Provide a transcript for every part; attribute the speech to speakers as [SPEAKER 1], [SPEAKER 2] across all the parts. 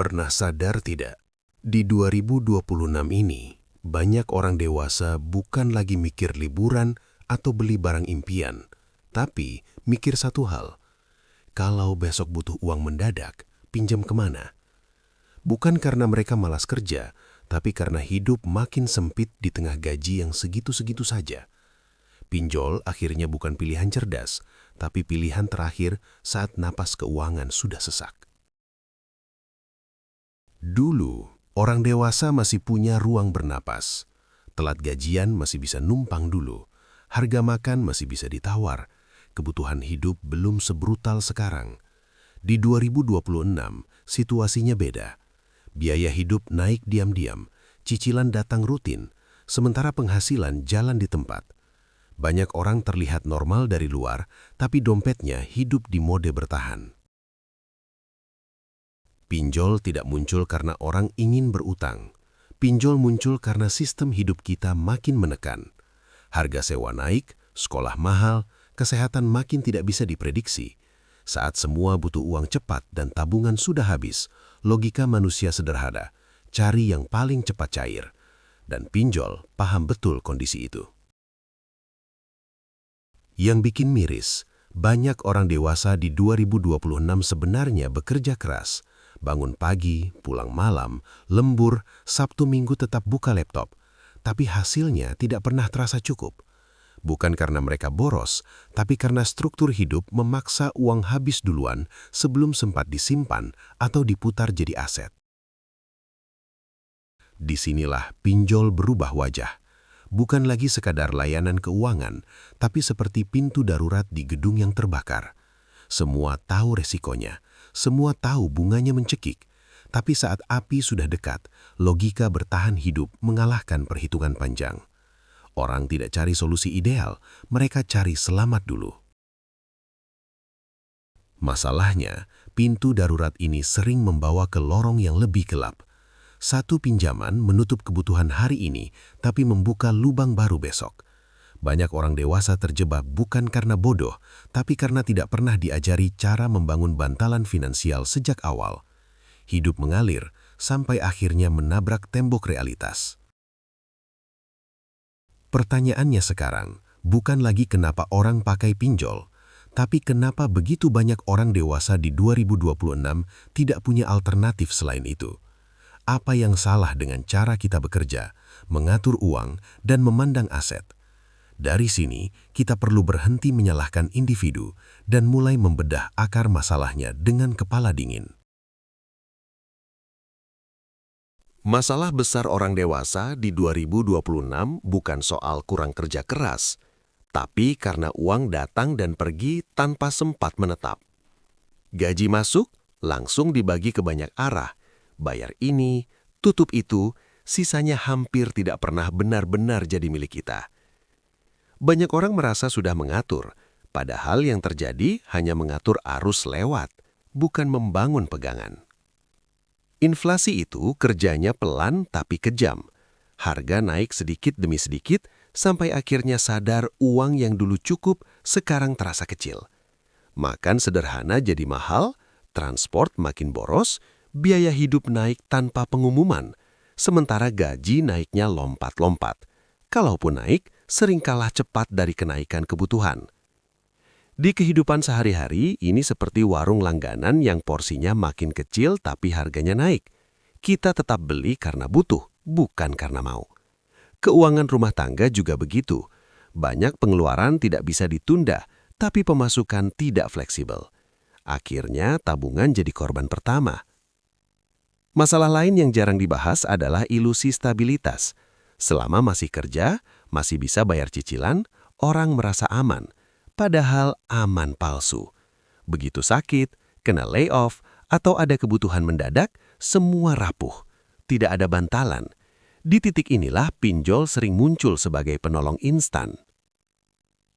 [SPEAKER 1] Pernah sadar tidak? Di 2026 ini, banyak orang dewasa bukan lagi mikir liburan atau beli barang impian, tapi mikir satu hal, kalau besok butuh uang mendadak, pinjam kemana? Bukan karena mereka malas kerja, tapi karena hidup makin sempit di tengah gaji yang segitu-segitu saja. Pinjol akhirnya bukan pilihan cerdas, tapi pilihan terakhir saat napas keuangan sudah sesak. Dulu, orang dewasa masih punya ruang bernapas. Telat gajian masih bisa numpang dulu. Harga makan masih bisa ditawar. Kebutuhan hidup belum sebrutal sekarang. Di 2026, situasinya beda. Biaya hidup naik diam-diam, cicilan datang rutin, sementara penghasilan jalan di tempat. Banyak orang terlihat normal dari luar, tapi dompetnya hidup di mode bertahan. Pinjol tidak muncul karena orang ingin berutang. Pinjol muncul karena sistem hidup kita makin menekan. Harga sewa naik, sekolah mahal, kesehatan makin tidak bisa diprediksi. Saat semua butuh uang cepat dan tabungan sudah habis, logika manusia sederhana, cari yang paling cepat cair. Dan pinjol paham betul kondisi itu. Yang bikin miris, banyak orang dewasa di 2026 sebenarnya bekerja keras. Bangun pagi, pulang malam, lembur, Sabtu Minggu tetap buka laptop. Tapi hasilnya tidak pernah terasa cukup. Bukan karena mereka boros, tapi karena struktur hidup memaksa uang habis duluan sebelum sempat disimpan atau diputar jadi aset. Disinilah pinjol berubah wajah. Bukan lagi sekadar layanan keuangan, tapi seperti pintu darurat di gedung yang terbakar. Semua tahu resikonya, semua tahu bunganya mencekik. Tapi saat api sudah dekat, logika bertahan hidup mengalahkan perhitungan panjang. Orang tidak cari solusi ideal, mereka cari selamat dulu. Masalahnya, pintu darurat ini sering membawa ke lorong yang lebih gelap. Satu pinjaman menutup kebutuhan hari ini, tapi membuka lubang baru besok. Banyak orang dewasa terjebak bukan karena bodoh, tapi karena tidak pernah diajari cara membangun bantalan finansial sejak awal. Hidup mengalir sampai akhirnya menabrak tembok realitas. Pertanyaannya sekarang, bukan lagi kenapa orang pakai pinjol, tapi kenapa begitu banyak orang dewasa di 2026 tidak punya alternatif selain itu. Apa yang salah dengan cara kita bekerja, mengatur uang, dan memandang aset? Dari sini, kita perlu berhenti menyalahkan individu dan mulai membedah akar masalahnya dengan kepala dingin. Masalah besar orang dewasa di 2026 bukan soal kurang kerja keras, tapi karena uang datang dan pergi tanpa sempat menetap. Gaji masuk, langsung dibagi ke banyak arah. Bayar ini, tutup itu, sisanya hampir tidak pernah benar-benar jadi milik kita. Banyak orang merasa sudah mengatur, padahal yang terjadi hanya mengatur arus lewat, bukan membangun pegangan. Inflasi itu kerjanya pelan tapi kejam. Harga naik sedikit demi sedikit, sampai akhirnya sadar uang yang dulu cukup sekarang terasa kecil. Makan sederhana jadi mahal, transport makin boros, biaya hidup naik tanpa pengumuman, sementara gaji naiknya lompat-lompat. Kalaupun naik, sering kalah cepat dari kenaikan kebutuhan. Di kehidupan sehari-hari, ini seperti warung langganan yang porsinya makin kecil tapi harganya naik. Kita tetap beli karena butuh, bukan karena mau. Keuangan rumah tangga juga begitu. Banyak pengeluaran tidak bisa ditunda, tapi pemasukan tidak fleksibel. Akhirnya tabungan jadi korban pertama. Masalah lain yang jarang dibahas adalah ilusi stabilitas. Selama masih kerja, masih bisa bayar cicilan, orang merasa aman. Padahal aman palsu. Begitu sakit, kena layoff, atau ada kebutuhan mendadak, semua rapuh. Tidak ada bantalan. Di titik inilah pinjol sering muncul sebagai penolong instan.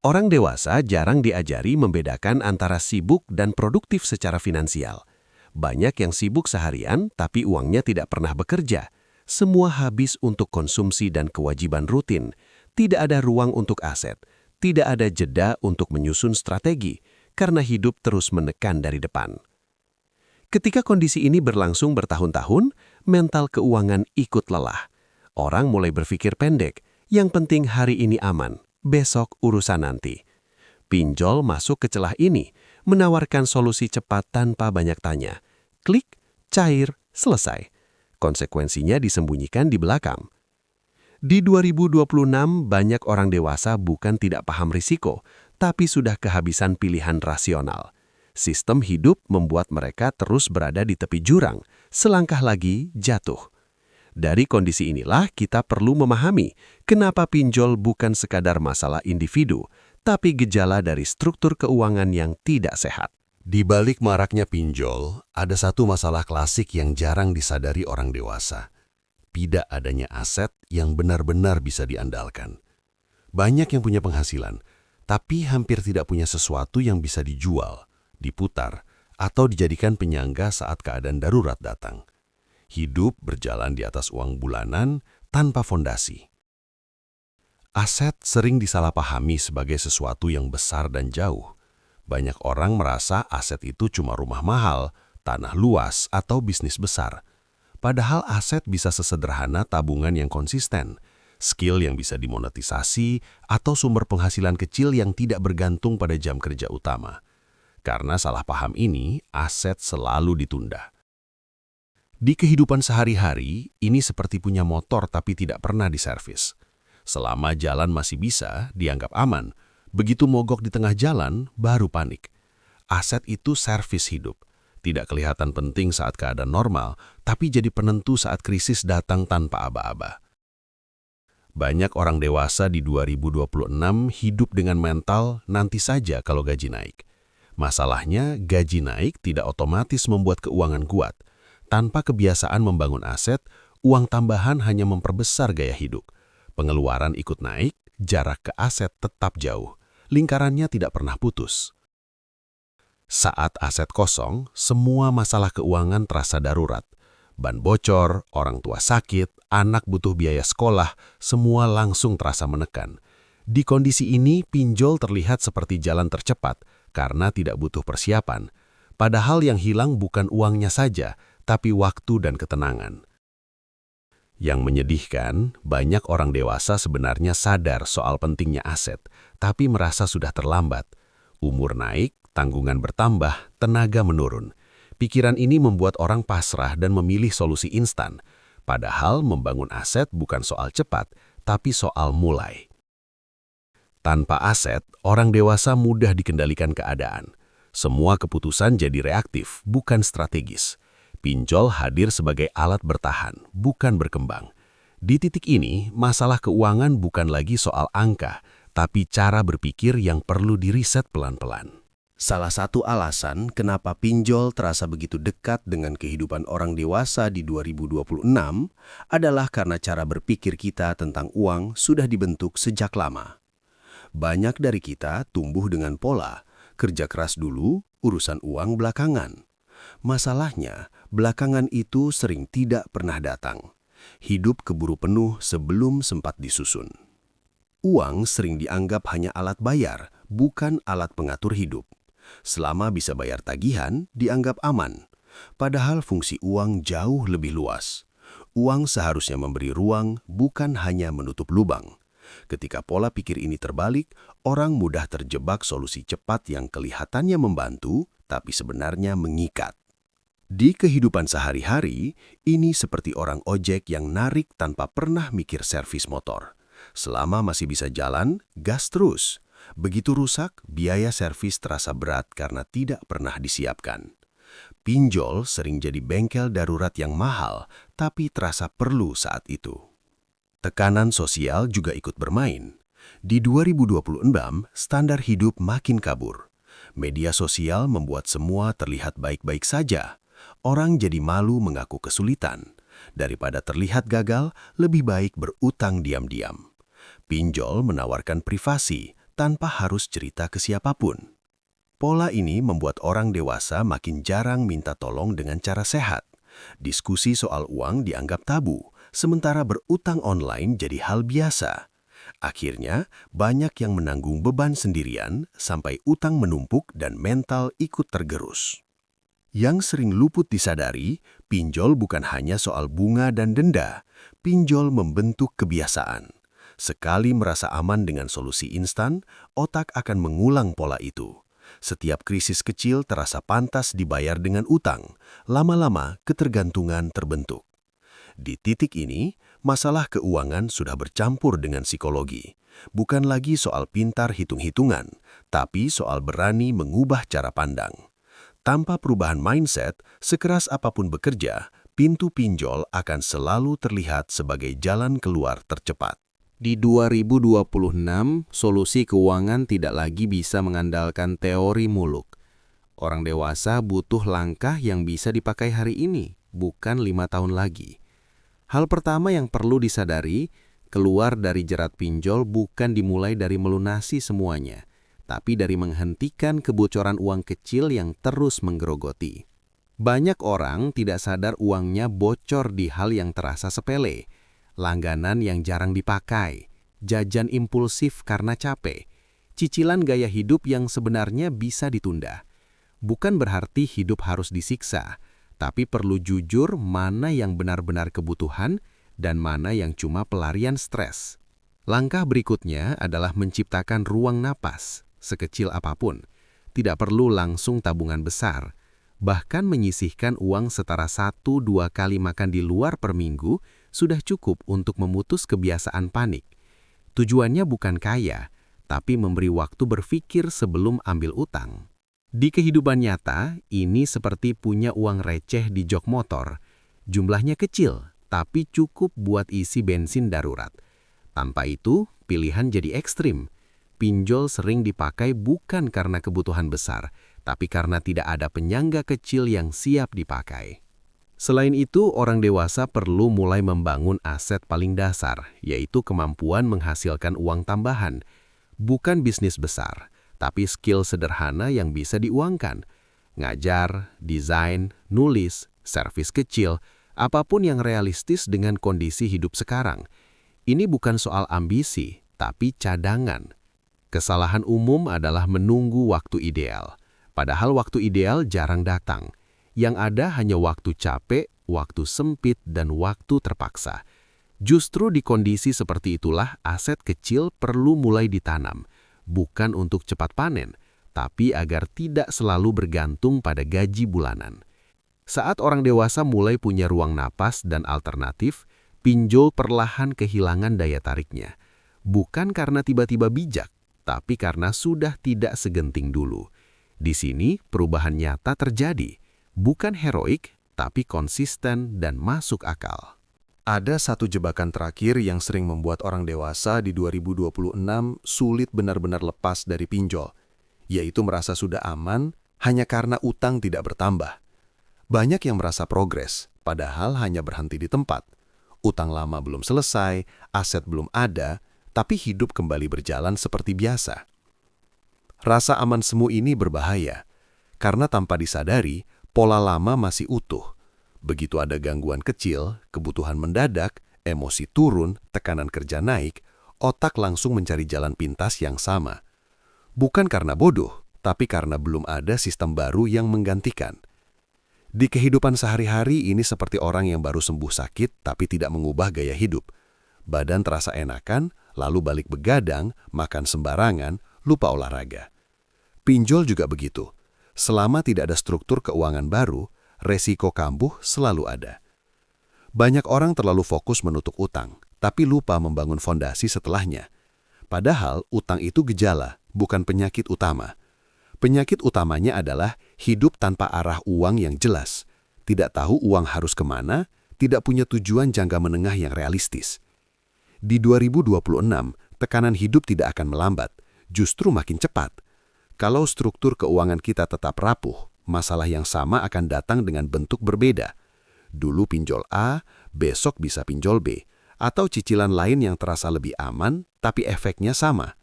[SPEAKER 1] Orang dewasa jarang diajari membedakan antara sibuk dan produktif secara finansial. Banyak yang sibuk seharian, tapi uangnya tidak pernah bekerja. Semua habis untuk konsumsi dan kewajiban rutin. Tidak ada ruang untuk aset. Tidak ada jeda untuk menyusun strategi, karena hidup terus menekan dari depan. Ketika kondisi ini berlangsung bertahun-tahun, mental keuangan ikut lelah. Orang mulai berpikir pendek, yang penting hari ini aman, besok urusan nanti. Pinjol masuk ke celah ini, menawarkan solusi cepat tanpa banyak tanya. Klik, cair, selesai. Konsekuensinya disembunyikan di belakang. Di 2026, banyak orang dewasa bukan tidak paham risiko, tapi sudah kehabisan pilihan rasional. Sistem hidup membuat mereka terus berada di tepi jurang, selangkah lagi jatuh. Dari kondisi inilah kita perlu memahami kenapa pinjol bukan sekadar masalah individu, tapi gejala dari struktur keuangan yang tidak sehat.
[SPEAKER 2] Di balik maraknya pinjol, ada satu masalah klasik yang jarang disadari orang dewasa. Tidak adanya aset yang benar-benar bisa diandalkan. Banyak yang punya penghasilan, tapi hampir tidak punya sesuatu yang bisa dijual, diputar, atau dijadikan penyangga saat keadaan darurat datang. Hidup berjalan di atas uang bulanan tanpa fondasi. Aset sering disalahpahami sebagai sesuatu yang besar dan jauh. Banyak orang merasa aset itu cuma rumah mahal, tanah luas, atau bisnis besar. Padahal aset bisa sesederhana tabungan yang konsisten, skill yang bisa dimonetisasi, atau sumber penghasilan kecil yang tidak bergantung pada jam kerja utama. Karena salah paham ini, aset selalu ditunda. Di kehidupan sehari-hari, ini seperti punya motor tapi tidak pernah diservis. Selama jalan masih bisa, dianggap aman. Begitu mogok di tengah jalan, baru panik. Aset itu servis hidup. Tidak kelihatan penting saat keadaan normal, tapi jadi penentu saat krisis datang tanpa aba-aba. Banyak orang dewasa di 2026 hidup dengan mental nanti saja kalau gaji naik. Masalahnya, gaji naik tidak otomatis membuat keuangan kuat. Tanpa kebiasaan membangun aset, uang tambahan hanya memperbesar gaya hidup. Pengeluaran ikut naik, jarak ke aset tetap jauh. Lingkarannya tidak pernah putus. Saat aset kosong, semua masalah keuangan terasa darurat. Ban bocor, orang tua sakit, anak butuh biaya sekolah, semua langsung terasa menekan. Di kondisi ini, pinjol terlihat seperti jalan tercepat karena tidak butuh persiapan. Padahal yang hilang bukan uangnya saja, tapi waktu dan ketenangan. Yang menyedihkan, banyak orang dewasa sebenarnya sadar soal pentingnya aset, tapi merasa sudah terlambat. Umur naik, tanggungan bertambah, tenaga menurun. Pikiran ini membuat orang pasrah dan memilih solusi instan. Padahal membangun aset bukan soal cepat, tapi soal mulai. Tanpa aset, orang dewasa mudah dikendalikan keadaan. Semua keputusan jadi reaktif, bukan strategis. Pinjol hadir sebagai alat bertahan, bukan berkembang. Di titik ini, masalah keuangan bukan lagi soal angka, tapi cara berpikir yang perlu diriset pelan-pelan.
[SPEAKER 3] Salah satu alasan kenapa pinjol terasa begitu dekat dengan kehidupan orang dewasa di 2026 adalah karena cara berpikir kita tentang uang sudah dibentuk sejak lama. Banyak dari kita tumbuh dengan pola, kerja keras dulu, urusan uang belakangan. Masalahnya, belakangan itu sering tidak pernah datang. Hidup keburu penuh sebelum sempat disusun. Uang sering dianggap hanya alat bayar, bukan alat pengatur hidup. Selama bisa bayar tagihan, dianggap aman. Padahal fungsi uang jauh lebih luas. Uang seharusnya memberi ruang, bukan hanya menutup lubang. Ketika pola pikir ini terbalik, orang mudah terjebak solusi cepat yang kelihatannya membantu, tapi sebenarnya mengikat. Di kehidupan sehari-hari, ini seperti orang ojek yang narik tanpa pernah mikir servis motor. Selama masih bisa jalan, gas terus. Begitu rusak, biaya servis terasa berat karena tidak pernah disiapkan. Pinjol sering jadi bengkel darurat yang mahal, tapi terasa perlu saat itu. Tekanan sosial juga ikut bermain. Di 2026, standar hidup makin kabur. Media sosial membuat semua terlihat baik-baik saja. Orang jadi malu mengaku kesulitan. Daripada terlihat gagal, lebih baik berutang diam-diam. Pinjol menawarkan privasi tanpa harus cerita ke siapapun. Pola ini membuat orang dewasa makin jarang minta tolong dengan cara sehat. Diskusi soal uang dianggap tabu, sementara berutang online jadi hal biasa. Akhirnya, banyak yang menanggung beban sendirian sampai utang menumpuk dan mental ikut tergerus. Yang sering luput disadari, pinjol bukan hanya soal bunga dan denda. Pinjol membentuk kebiasaan. Sekali merasa aman dengan solusi instan, otak akan mengulang pola itu. Setiap krisis kecil terasa pantas dibayar dengan utang. Lama-lama, ketergantungan terbentuk. Di titik ini, masalah keuangan sudah bercampur dengan psikologi. Bukan lagi soal pintar hitung-hitungan, tapi soal berani mengubah cara pandang. Tanpa perubahan mindset, sekeras apapun bekerja, pintu pinjol akan selalu terlihat sebagai jalan keluar tercepat.
[SPEAKER 4] Di 2026, solusi keuangan tidak lagi bisa mengandalkan teori muluk. Orang dewasa butuh langkah yang bisa dipakai hari ini, bukan 5 tahun lagi. Hal pertama yang perlu disadari, keluar dari jerat pinjol bukan dimulai dari melunasi semuanya, tapi dari menghentikan kebocoran uang kecil yang terus menggerogoti. Banyak orang tidak sadar uangnya bocor di hal yang terasa sepele, langganan yang jarang dipakai, jajan impulsif karena capek, cicilan gaya hidup yang sebenarnya bisa ditunda. Bukan berarti hidup harus disiksa, tapi perlu jujur mana yang benar-benar kebutuhan dan mana yang cuma pelarian stres. Langkah berikutnya adalah menciptakan ruang napas, sekecil apapun. Tidak perlu langsung tabungan besar. Bahkan menyisihkan uang setara 1-2 kali makan di luar per minggu sudah cukup untuk memutus kebiasaan panik. Tujuannya bukan kaya, tapi memberi waktu berpikir sebelum ambil utang. Di kehidupan nyata, ini seperti punya uang receh di jok motor. Jumlahnya kecil, tapi cukup buat isi bensin darurat. Tanpa itu, pilihan jadi ekstrim. Pinjol sering dipakai bukan karena kebutuhan besar, tapi karena tidak ada penyangga kecil yang siap dipakai. Selain itu, orang dewasa perlu mulai membangun aset paling dasar, yaitu kemampuan menghasilkan uang tambahan. Bukan bisnis besar, tapi skill sederhana yang bisa diuangkan. Ngajar, desain, nulis, servis kecil, apapun yang realistis dengan kondisi hidup sekarang. Ini bukan soal ambisi, tapi cadangan. Kesalahan umum adalah menunggu waktu ideal. Padahal waktu ideal jarang datang. Yang ada hanya waktu capek, waktu sempit, dan waktu terpaksa. Justru di kondisi seperti itulah aset kecil perlu mulai ditanam. Bukan untuk cepat panen, tapi agar tidak selalu bergantung pada gaji bulanan. Saat orang dewasa mulai punya ruang napas dan alternatif, pinjol perlahan kehilangan daya tariknya. Bukan karena tiba-tiba bijak, tapi karena sudah tidak segenting dulu. Di sini perubahan nyata terjadi, bukan heroik, tapi konsisten dan masuk akal.
[SPEAKER 5] Ada satu jebakan terakhir yang sering membuat orang dewasa di 2026 sulit benar-benar lepas dari pinjol, yaitu merasa sudah aman hanya karena utang tidak bertambah. Banyak yang merasa progres, padahal hanya berhenti di tempat. Utang lama belum selesai, aset belum ada, tapi hidup kembali berjalan seperti biasa. Rasa aman semu ini berbahaya, karena tanpa disadari, pola lama masih utuh. Begitu ada gangguan kecil, kebutuhan mendadak, emosi turun, tekanan kerja naik, otak langsung mencari jalan pintas yang sama. Bukan karena bodoh, tapi karena belum ada sistem baru yang menggantikan. Di kehidupan sehari-hari ini seperti orang yang baru sembuh sakit tapi tidak mengubah gaya hidup. Badan terasa enakan, lalu balik begadang, makan sembarangan, lupa olahraga. Pinjol juga begitu. Selama tidak ada struktur keuangan baru, resiko kambuh selalu ada. Banyak orang terlalu fokus menutup utang, tapi lupa membangun fondasi setelahnya. Padahal utang itu gejala, bukan penyakit utama. Penyakit utamanya adalah hidup tanpa arah uang yang jelas. Tidak tahu uang harus kemana, tidak punya tujuan jangka menengah yang realistis. Di 2026, tekanan hidup tidak akan melambat, justru makin cepat. Kalau struktur keuangan kita tetap rapuh, masalah yang sama akan datang dengan bentuk berbeda. Dulu pinjol A, besok bisa pinjol B, atau cicilan lain yang terasa lebih aman, tapi efeknya sama.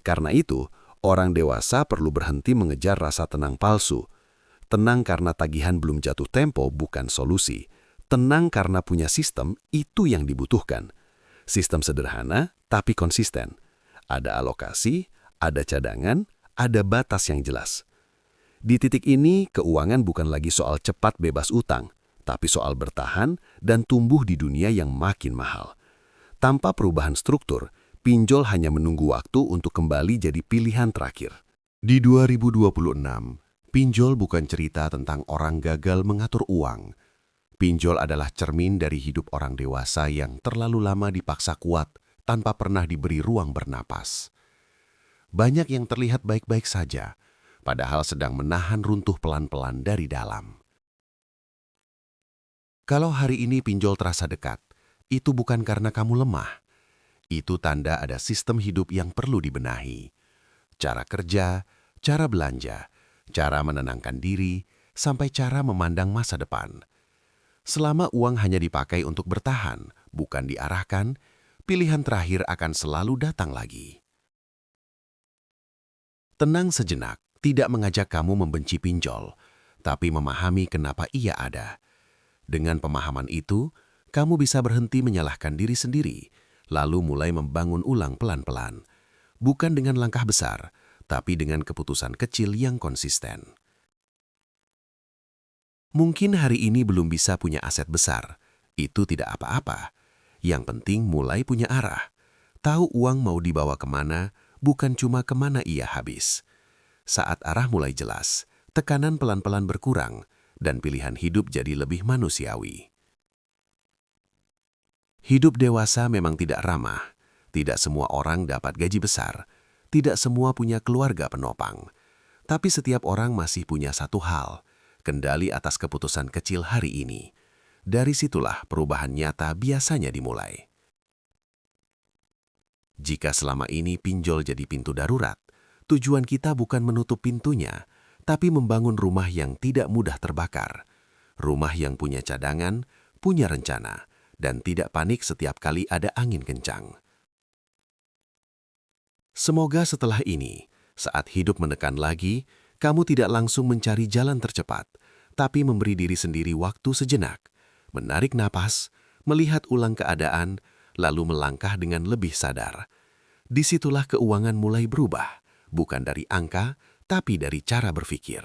[SPEAKER 5] Karena itu, orang dewasa perlu berhenti mengejar rasa tenang palsu. Tenang karena tagihan belum jatuh tempo bukan solusi. Tenang karena punya sistem, itu yang dibutuhkan. Sistem sederhana, tapi konsisten. Ada alokasi, ada cadangan, ada batas yang jelas.
[SPEAKER 2] Di titik ini, keuangan bukan lagi soal cepat bebas utang, tapi soal bertahan dan tumbuh di dunia yang makin mahal. Tanpa perubahan struktur, pinjol hanya menunggu waktu untuk kembali jadi pilihan terakhir.
[SPEAKER 1] Di 2026, pinjol bukan cerita tentang orang gagal mengatur uang. Pinjol adalah cermin dari hidup orang dewasa yang terlalu lama dipaksa kuat tanpa pernah diberi ruang bernapas. Banyak yang terlihat baik-baik saja, padahal sedang menahan runtuh pelan-pelan dari dalam. Kalau hari ini pinjol terasa dekat, itu bukan karena kamu lemah. Itu tanda ada sistem hidup yang perlu dibenahi. Cara kerja, cara belanja, cara menenangkan diri, sampai cara memandang masa depan. Selama uang hanya dipakai untuk bertahan, bukan diarahkan, pilihan terakhir akan selalu datang lagi. Tenang sejenak tidak mengajak kamu membenci pinjol, tapi memahami kenapa ia ada. Dengan pemahaman itu, kamu bisa berhenti menyalahkan diri sendiri, lalu mulai membangun ulang pelan-pelan. Bukan dengan langkah besar, tapi dengan keputusan kecil yang konsisten. Mungkin hari ini belum bisa punya aset besar. Itu tidak apa-apa. Yang penting mulai punya arah. Tahu uang mau dibawa kemana, bukan cuma kemana ia habis. Saat arah mulai jelas, tekanan pelan-pelan berkurang, dan pilihan hidup jadi lebih manusiawi. Hidup dewasa memang tidak ramah. Tidak semua orang dapat gaji besar. Tidak semua punya keluarga penopang. Tapi setiap orang masih punya satu hal, kendali atas keputusan kecil hari ini. Dari situlah perubahan nyata biasanya dimulai. Jika selama ini pinjol jadi pintu darurat, tujuan kita bukan menutup pintunya, tapi membangun rumah yang tidak mudah terbakar. Rumah yang punya cadangan, punya rencana, dan tidak panik setiap kali ada angin kencang. Semoga setelah ini, saat hidup menekan lagi, kamu tidak langsung mencari jalan tercepat, tapi memberi diri sendiri waktu sejenak, menarik napas, melihat ulang keadaan, lalu melangkah dengan lebih sadar. Disitulah keuangan mulai berubah, bukan dari angka, tapi dari cara berpikir.